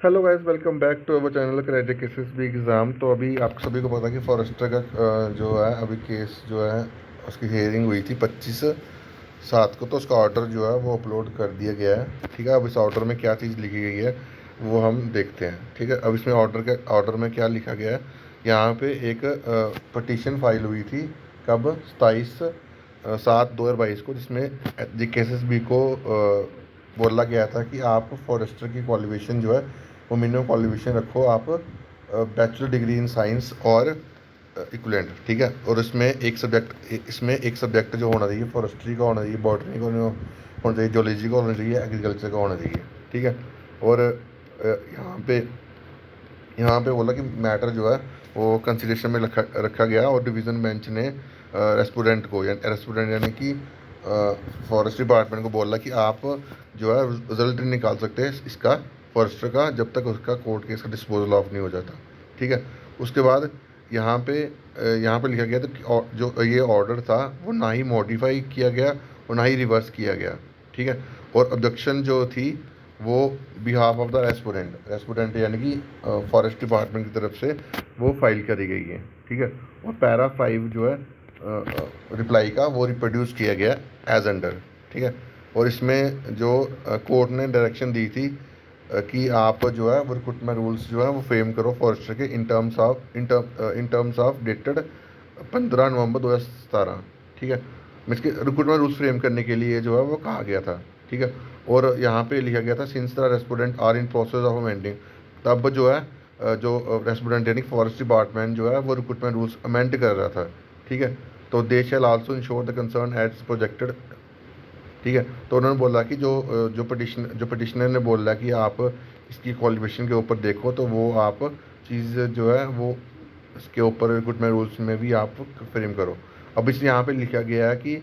Hello guys, welcome back to our channel credit cases भी exam. तो अभी आप सभी को पता है कि फॉरेस्टर का जो है अभी केस जो है उसकी हियरिंग हुई थी 25/7 को। तो उसका ऑर्डर जो है वो अपलोड कर दिया गया है। ठीक है, अब इस ऑर्डर में क्या चीज़ लिखी गई है वो हम देखते हैं। ठीक है, अब इसमें ऑर्डर में क्या लिखा गया है। यहाँ पे एक पटिशन फाइल हुई थी कब 27/7/2022 को, जिसमें जी केसेस बी को बोला गया था कि आप फॉरेस्टर की क्वालिफिकेशन जो है वो मिनिमम क्वालिफिकेशन रखो आप बैचलर डिग्री इन साइंस और इक्वलेंट। ठीक है, और इसमें एक सब्जेक्ट जो होना चाहिए फॉरेस्ट्री का होना चाहिए, बॉटनी का होना चाहिए, जोलॉजी का होना चाहिए, एग्रीकल्चर का होना चाहिए। ठीक है, और यहाँ पे बोला कि मैटर जो है वो कंसिडरेशन में रखा रखा गया और डिवीज़न बेंच ने रेस्पोडेंट यानी कि फॉरेस्ट डिपार्टमेंट को बोला कि आप जो है रिजल्ट नहीं निकाल सकते इसका फॉरेस्टर का जब तक उसका कोर्ट केस का डिस्पोजल ऑफ नहीं हो जाता। ठीक है, उसके बाद यहाँ पे लिखा गया था कि जो ये ऑर्डर था वो ना ही मॉडिफाई किया गया और ना ही रिवर्स किया गया। ठीक है, और ऑब्जेक्शन जो थी वो बिहाफ ऑफ द रेस्पोडेंट यानी कि फॉरेस्ट डिपार्टमेंट की तरफ से वो फाइल करी गई है। ठीक है, और पैरा 5 जो है रिप्लाई का वो रिप्रोड्यूस किया गया एज अंडर। ठीक है, और इसमें जो कोर्ट ने डायरेक्शन दी थी कि आप जो है वो रिक्रूटमेंट रूल्स जो है वो फ्रेम करो फॉरेस्टर के इन टर्म्स ऑफ डेटेड 15 नवंबर 2017। ठीक है, इसके रिक्रूटमेंट रूल्स फ्रेम करने के लिए जो है वो कहा गया था। ठीक है, और यहाँ पे लिखा गया था since the respondent are in process of amending. तब जो है जो रेस्पोडेंट यानी फॉरेस्ट डिपार्टमेंट जो है वो रिक्रूटमेंट रूल्स अमेंड कर रहा था। ठीक है, तो they shall also ensure the concern as projected. ठीक है, तो उन्होंने बोला कि जो पटिशनर ने बोला कि आप इसकी क्वालिफिकेशन के ऊपर देखो, तो वो आप चीज़ जो है वो इसके ऊपर रिक्रूटमेंट रूल्स में भी आप फ्रेम करो। अब इस यहाँ पे लिखा गया है कि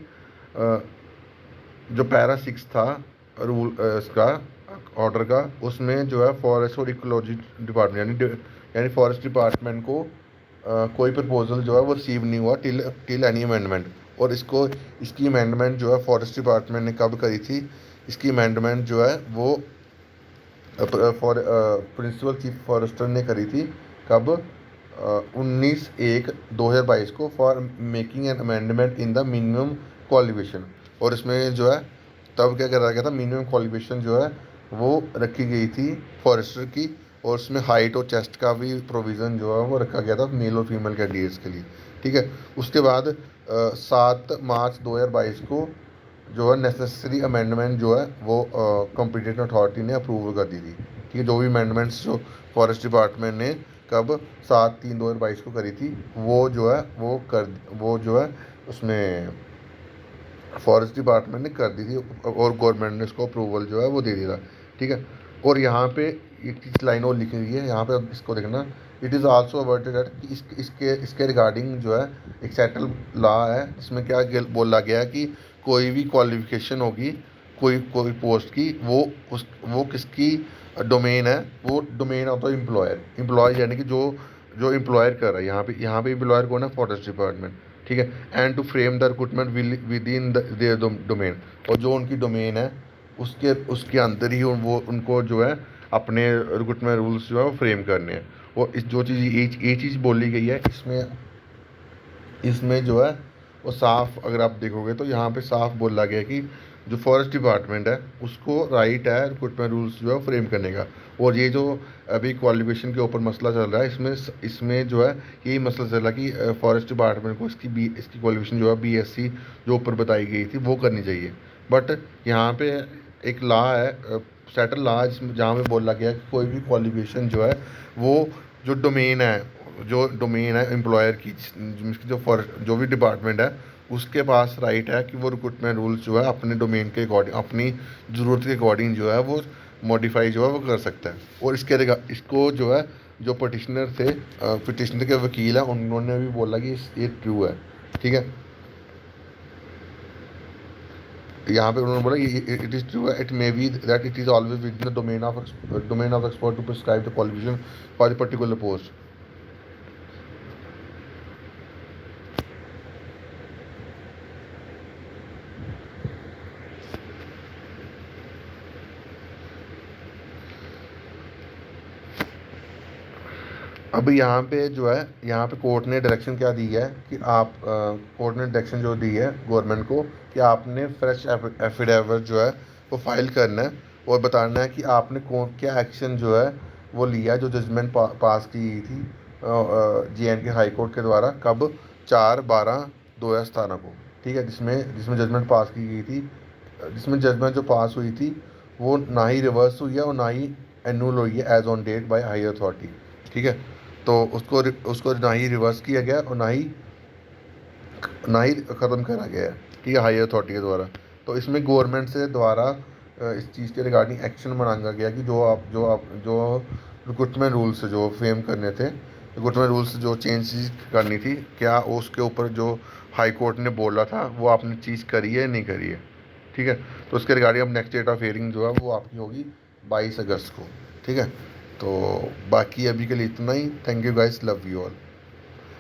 जो पैरा 6 था रूल इसका ऑर्डर का, उसमें जो है फॉरेस्ट और इकोलॉजी डिपार्टमेंट यानी फॉरेस्ट डिपार्टमेंट को कोई प्रपोजल जो है वो रिसीव नहीं हुआ टिल एनी अमेंडमेंट। और इसकी अमेंडमेंट जो है फॉरेस्ट डिपार्टमेंट ने कब करी थी। इसकी अमेंडमेंट जो है वो प्रिंसिपल चीफ फॉरेस्टर ने करी थी कब 19/1/2022 को for making an amendment in the minimum qualification. और इसमें जो है तब क्या करा गया था, मिनिमम क्वालिफिकेशन जो है वो रखी गई थी फॉरेस्टर की। और उसमें हाइट और चेस्ट का भी प्रोविज़न जो है वो रखा गया था मेल और फीमेल कैंडिडेट्स के लिए। ठीक है, उसके बाद 7 मार्च 2022 को जो है नेसेसरी अमेंडमेंट जो है वो कॉम्पिटेंट अथॉरिटी ने अप्रूव कर दी थी। ठीक है, जो भी अमेंडमेंट्स जो फॉरेस्ट डिपार्टमेंट ने कब 7/3/2022 को करी थी वो जो है वो जो है उसमें फॉरेस्ट डिपार्टमेंट ने कर दी थी और गवर्नमेंट ने इसको अप्रूवल जो है वो दे दिया था। ठीक है, और यहाँ पे एक चीज़ लाइन और लिखी हुई है यहाँ पे, अब इसको देखना। It is also averted that कि इसके रिगार्डिंग जो है एक सेटल लॉ है जिसमें क्या बोला गया है कि कोई भी क्वालिफिकेशन होगी कोई कोई पोस्ट की वो किसकी डोमेन है, वो डोमेन ऑफ द एम्प्लॉय यानी कि जो जो एम्प्लॉयर कर रहा है। यहाँ पे एम्प्लॉयर कौन है, फॉरेस्ट डिपार्टमेंट। ठीक है, and to frame the recruitment within their domain. और जो उनकी डोमेन है उसके उसके अंदर ही वो उनको जो है अपने रिक्रूटमेंट रूल्स जो है वो फ्रेम करने हैं। और इस जो चीज़ ये चीज़ बोली गई है इसमें इसमें जो है वो साफ अगर आप देखोगे तो यहाँ पे साफ बोला गया है कि जो फॉरेस्ट डिपार्टमेंट है उसको राइट है रिक्रूटमेंट रूल्स जो है फ्रेम करने का। और ये जो अभी क्वालिफिकेशन के ऊपर मसला चल रहा है इसमें जो है यही मसला चल रहा है कि फॉरेस्ट डिपार्टमेंट को इसकी क्वालिफिकेशन जो है BSc जो ऊपर बताई गई थी वो करनी चाहिए। बट यहाँ पे एक लॉ है, सेटल लॉ, जिसमें जहाँ पे बोला गया कि कोई भी क्वालिफिकेशन जो है वो जो डोमेन है एम्प्लॉयर की जिसकी जो भी डिपार्टमेंट है उसके पास राइट है कि वो रिक्रूटमेंट रूल्स जो है अपने डोमेन के अकॉर्डिंग अपनी ज़रूरत के अकॉर्डिंग जो है वो मॉडिफाई जो है वो कर सकता है। और इसको जो है जो पटिशनर थे पटिशनर के वकील हैं उन्होंने भी बोला कि ये ट्रू है। ठीक है, यहाँ पे उन्होंने बोला कि it is true, it may be that it is always within the domain of expert to prescribe the qualification for the particular post. अब यहाँ पे जो है, यहाँ पे कोर्ट ने डायरेक्शन क्या दी है कि आप कोर्ट ने डायरेक्शन जो दी है गवर्नमेंट को कि आपने फ्रेश एफिडेविट जो है वो फाइल करना है और बताना है कि आपने कौन क्या एक्शन जो है वो लिया, जो जजमेंट पास की गई थी JNK हाई कोर्ट के द्वारा कब 4/12/2017 को। ठीक है, जिसमें जिसमें जजमेंट पास की गई थी, जिसमें जजमेंट जो पास हुई थी वो ना ही रिवर्स हुई है और ना ही एनुल हुई है as on date by higher authority. ठीक है, तो उसको उसको ना ही रिवर्स किया गया और ना ही ख़त्म करा गया है, ठीक है, हायर अथॉरिटी के द्वारा। तो इसमें गवर्नमेंट से द्वारा इस चीज़ के रिगार्डिंग एक्शन मांगा गया कि जो रिक्रूटमेंट रूल्स जो फ्रेम करने थे, रिक्रूटमेंट रूल्स जो चेंज करनी थी, क्या उसके ऊपर जो हाई कोर्ट ने बोला था वो आपने चीज़ करी है नहीं करी है। ठीक है, तो उसके रिगार्डिंग अब नेक्स्ट डेट ऑफ हियरिंग जो है वो आपकी होगी 22 अगस्त को। ठीक है, तो बाकी अभी के लिए इतना ही। Thank you guys, love you all.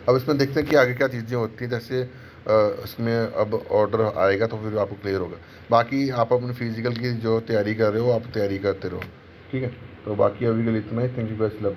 अब इसमें देखते हैं कि आगे क्या चीज़ें होती हैं, जैसे इसमें अब ऑर्डर आएगा तो फिर आपको क्लियर होगा। बाकी आप अपने फिजिकल की जो तैयारी कर रहे हो आप तैयारी करते रहो। ठीक है, तो बाकी अभी के लिए इतना ही। Thank you guys, love you.